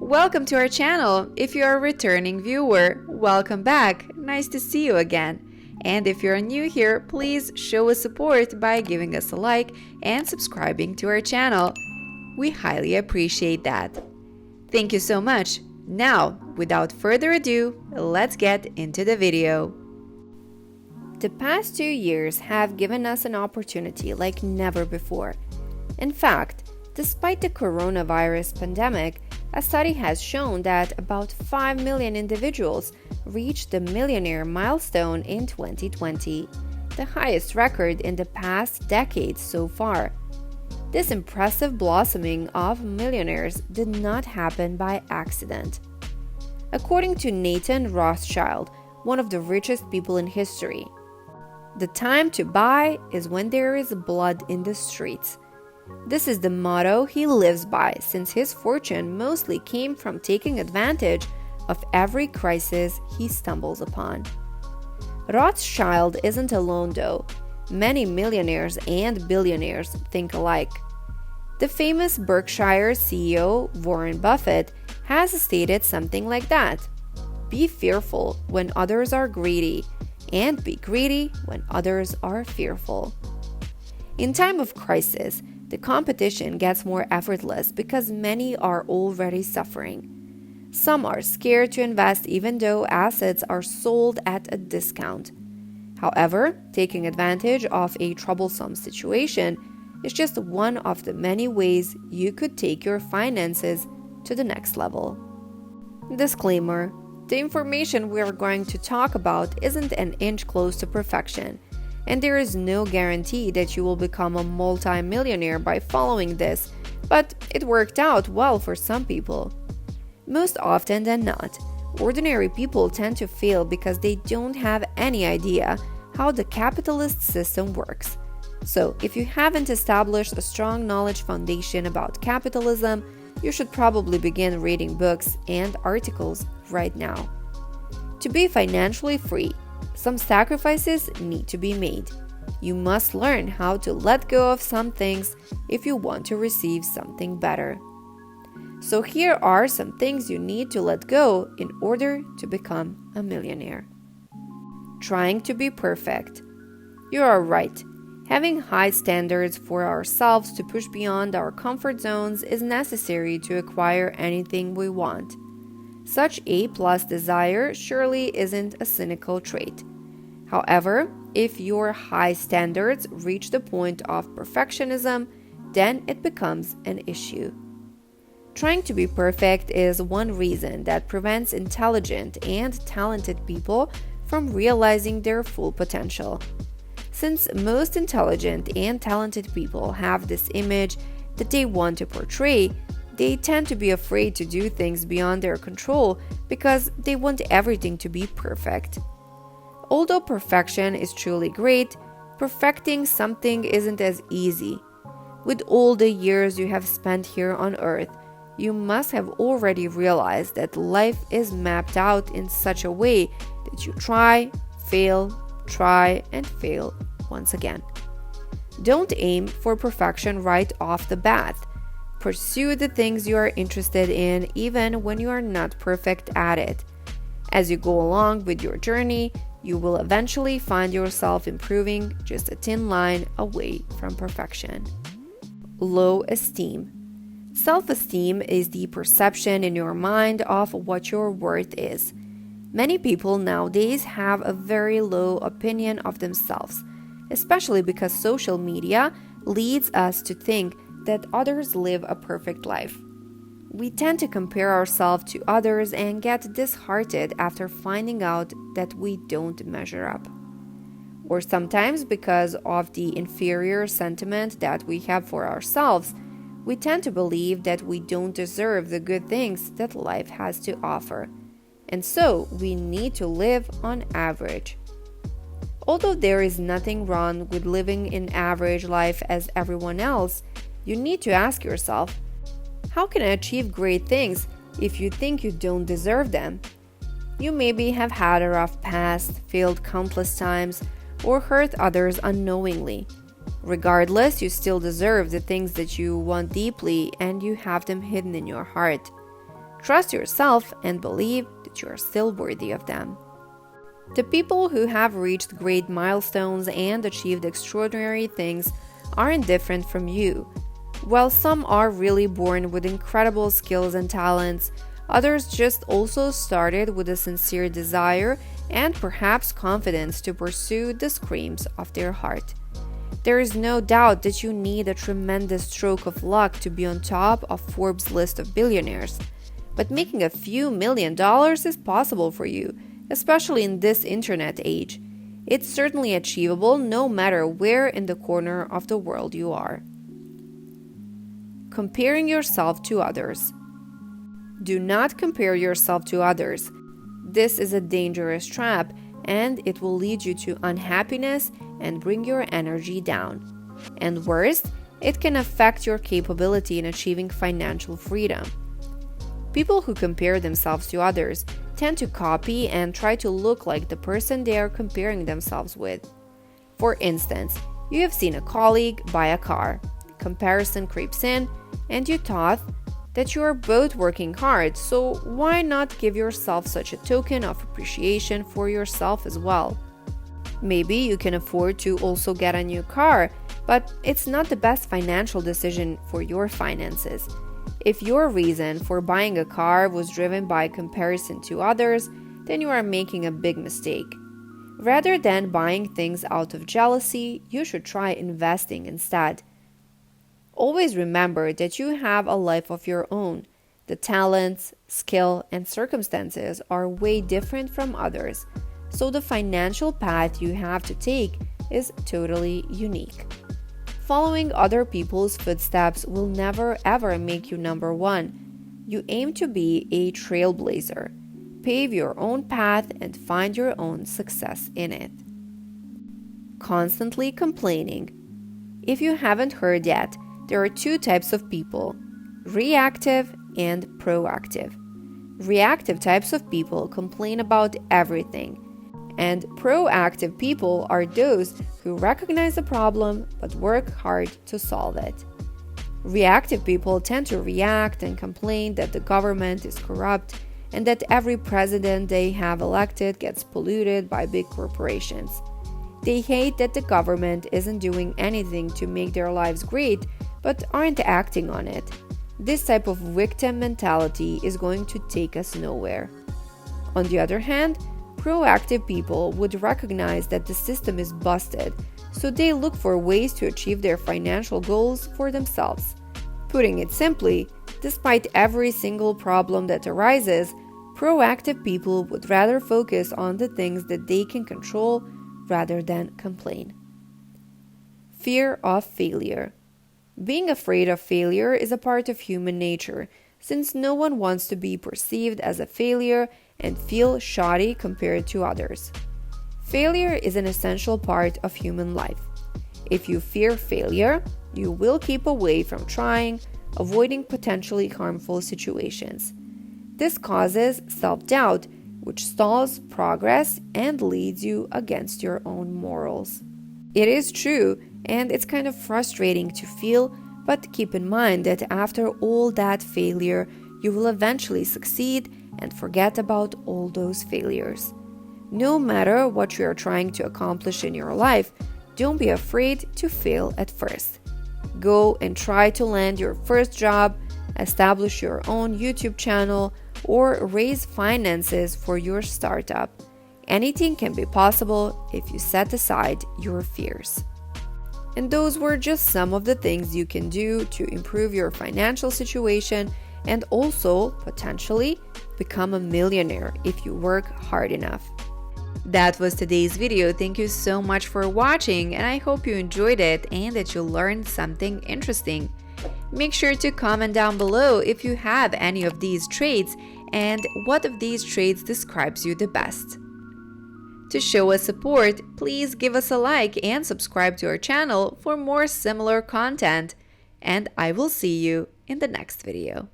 Welcome to our channel. If you're a returning viewer, welcome back. Nice to see you again. And if you're new here, please show us support by giving us a like and subscribing to our channel. We highly appreciate that. Thank you so much. Now, without further ado, let's get into the video. The past 2 years have given us an opportunity like never before. In fact, despite the coronavirus pandemic, a study has shown that about 5 million individuals reached the Millionaire milestone in 2020, the highest record in the past decade so far. This impressive blossoming of millionaires did not happen by accident. According to Nathan Rothschild, one of the richest people in history, the time to buy is when there is blood in the streets. This is the motto he lives by, since his fortune mostly came from taking advantage of every crisis he stumbles upon. Rothschild isn't alone though. Many millionaires and billionaires think alike. The famous Berkshire CEO Warren Buffett has stated something like that. Be fearful when others are greedy, and be greedy when others are fearful. In time of crisis, the competition gets more effortless because many are already suffering. Some are scared to invest even though assets are sold at a discount. However, taking advantage of a troublesome situation is just one of the many ways you could take your finances to the next level. Disclaimer: the information we are going to talk about isn't an inch close to perfection, and there is no guarantee that you will become a multi-millionaire by following this, but it worked out well for some people. Most often than not, ordinary people tend to fail because they don't have any idea how the capitalist system works. So, if you haven't established a strong knowledge foundation about capitalism, you should probably begin reading books and articles right now. To be financially free, some sacrifices need to be made. You must learn how to let go of some things if you want to receive something better. So here are some things you need to let go in order to become a millionaire. Trying to be perfect. You are right. Having high standards for ourselves to push beyond our comfort zones is necessary to acquire anything we want. Such A-plus desire surely isn't a cynical trait. However, if your high standards reach the point of perfectionism, then it becomes an issue. Trying to be perfect is one reason that prevents intelligent and talented people from realizing their full potential. Since most intelligent and talented people have this image that they want to portray, they tend to be afraid to do things beyond their control because they want everything to be perfect. Although perfection is truly great, perfecting something isn't as easy. With all the years you have spent here on Earth, you must have already realized that life is mapped out in such a way that you try, and fail once again. Don't aim for perfection right off the bat. Pursue the things you are interested in even when you are not perfect at it. As you go along with your journey, you will eventually find yourself improving just a thin line away from perfection. Low esteem. Self-esteem is the perception in your mind of what your worth is. Many people nowadays have a very low opinion of themselves, especially because social media leads us to think that others live a perfect life. We tend to compare ourselves to others and get disheartened after finding out that we don't measure up. Or sometimes because of the inferior sentiment that we have for ourselves, we tend to believe that we don't deserve the good things that life has to offer. And so we need to live on average. Although there is nothing wrong with living an average life as everyone else, you need to ask yourself, how can I achieve great things if you think you don't deserve them? You maybe have had a rough past, failed countless times, or hurt others unknowingly. Regardless, you still deserve the things that you want deeply and you have them hidden in your heart. Trust yourself and believe that you are still worthy of them. The people who have reached great milestones and achieved extraordinary things aren't different from you. While some are really born with incredible skills and talents, others just also started with a sincere desire and perhaps confidence to pursue the screams of their heart. There is no doubt that you need a tremendous stroke of luck to be on top of Forbes' list of billionaires. But making a few $1,000,000 is possible for you, especially in this internet age. It's certainly achievable no matter where in the corner of the world you are. Comparing yourself to others. Do not compare yourself to others. This is a dangerous trap, and it will lead you to unhappiness and bring your energy down. And worse, it can affect your capability in achieving financial freedom. People who compare themselves to others tend to copy and try to look like the person they are comparing themselves with. For instance, you have seen a colleague buy a car. Comparison creeps in, and you thought that you are both working hard, so why not give yourself such a token of appreciation for yourself as well? Maybe you can afford to also get a new car, but it's not the best financial decision for your finances. If your reason for buying a car was driven by comparison to others, then you are making a big mistake. Rather than buying things out of jealousy, you should try investing instead. Always remember that you have a life of your own. The talents, skill, and circumstances are way different from others, so the financial path you have to take is totally unique. Following other people's footsteps will never ever make you number one. You aim to be a trailblazer. Pave your own path and find your own success in it. Constantly complaining. If you haven't heard yet, there are two types of people: reactive and proactive. Reactive types of people complain about everything, and proactive people are those who recognize the problem but work hard to solve it. Reactive people tend to react and complain that the government is corrupt and that every president they have elected gets polluted by big corporations. They hate that the government isn't doing anything to make their lives great, but aren't acting on it. This type of victim mentality is going to take us nowhere. On the other hand, proactive people would recognize that the system is busted, so they look for ways to achieve their financial goals for themselves. Putting it simply, despite every single problem that arises, proactive people would rather focus on the things that they can control rather than complain. Fear of failure. Being afraid of failure is a part of human nature, since no one wants to be perceived as a failure and feel shoddy compared to others. Failure is an essential part of human life. If you fear failure, you will keep away from trying, avoiding potentially harmful situations. This causes self-doubt, which stalls progress and leads you against your own morals. It is true, and it's kind of frustrating to feel, but keep in mind that after all that failure, you will eventually succeed and forget about all those failures. No matter what you are trying to accomplish in your life, don't be afraid to fail at first. Go and try to land your first job, establish your own YouTube channel, or raise finances for your startup. Anything can be possible if you set aside your fears. And those were just some of the things you can do to improve your financial situation and also potentially become a millionaire if you work hard enough. That was today's video. Thank you so much for watching, and I hope you enjoyed it and that you learned something interesting. Make sure to comment down below if you have any of these traits and what of these traits describes you the best. To show us support, please give us a like and subscribe to our channel for more similar content. And I will see you in the next video.